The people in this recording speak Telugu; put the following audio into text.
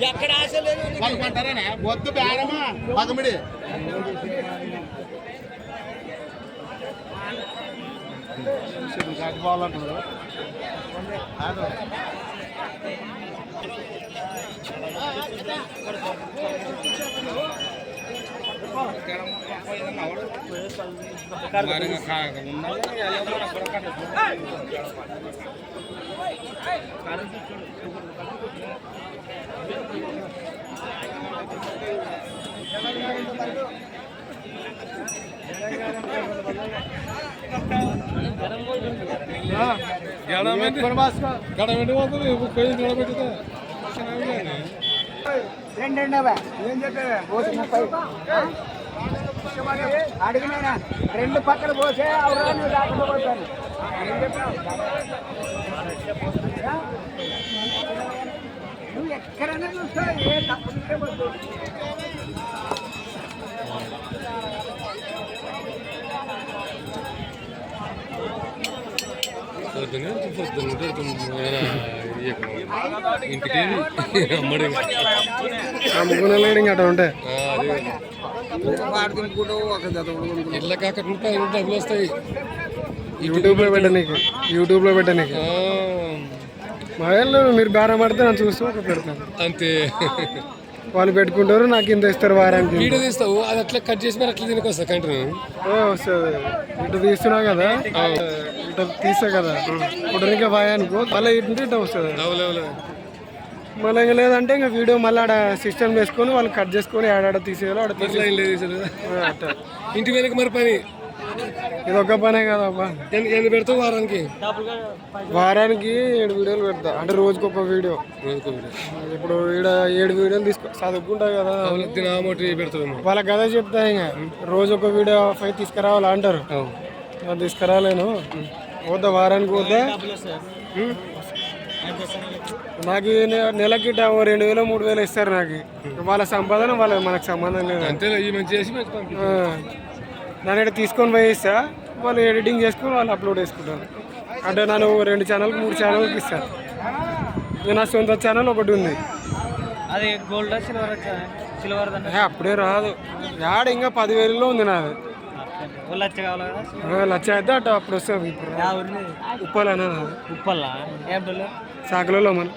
ఎక్కడ ఆశ లేదు వాళ్ళకంటారా వద్దు బేరమా పదమిడి బాగుంటుంది అడిగినా రెండు పక్కన పోసే అవరాలు దాకుండా పోతాను నువ్వు ఎక్కడైనా చూస్తావు ఏ తప్పకుంటే పోతు ఇంటికి అమ్మడి అమ్ముకునే అట్లా ఉంటాయి ఇళ్ళకి అక్కడ ఉంటాయి డబ్బులు వస్తాయి యూట్యూబ్లో పెట్టనీకి మొబైల్లో మీరు బేరం పడితే నన్ను చూస్తూ ఒక పెడతాను అంతే వాళ్ళు పెట్టుకుంటారు నాకు ఇంత ఇస్తారు వారానికి వీడియో తీస్తావు అది అట్లా కట్ చేసి మరి అట్లా తినకొస్తా కంటిన్యూ వస్తుంది ఇటు తీస్తున్నా కదా ఇటు తీస్తా కదా ఇప్పుడు ఇంకా భయానికి మళ్ళీ ఇటు ఇట్లా వస్తుంది మళ్ళీ ఇంకా లేదంటే ఇంకా వీడియో మళ్ళీ ఆడ సిస్టమ్ వేసుకొని వాళ్ళు కట్ చేసుకొని ఆడ తీసేయాలి ఆడ అట్లా ఇంటి వెనక మరి పని ఇది ఒక్క పనే కదా అబ్బా ఎన్ని పెడతావు వారానికి 7 వీడియోలు పెడతా అంటే రోజుకొక వీడియో ఇప్పుడు ఈడ 7 వీడియోలు చదువుకుంటా కదా వాళ్ళకి కదా చెప్తా ఇంకా రోజు ఒక వీడియో 5 తీసుకురావాలి అంటారు తీసుకురాలేను పోతా వారానికి పోతా నాకు నెలకి 2000 3000 ఇస్తారు నాకు వాళ్ళ సంపాదన మనకు సంబంధం లేదు నన్ను ఇక్కడ తీసుకొని పోయి ఇస్తా వాళ్ళు ఎడిటింగ్ చేసుకొని వాళ్ళు అప్లోడ్ చేసుకుంటారు అంటే నన్ను 2 ఛానల్కి 3 ఛానల్కి ఇస్తాను నా సొంత ఛానల్ ఒకటి ఉంది అది గోల్డ్ సిల్వర్ అప్పుడే రాదు యాడ ఇంకా 10,000లో ఉంది నాది లచ్చ అయితే అటు అప్పుడు వస్తుంది ఇప్పుడు ఉప్పల్ అనేది ఉప్పల్లా సాకలలో మన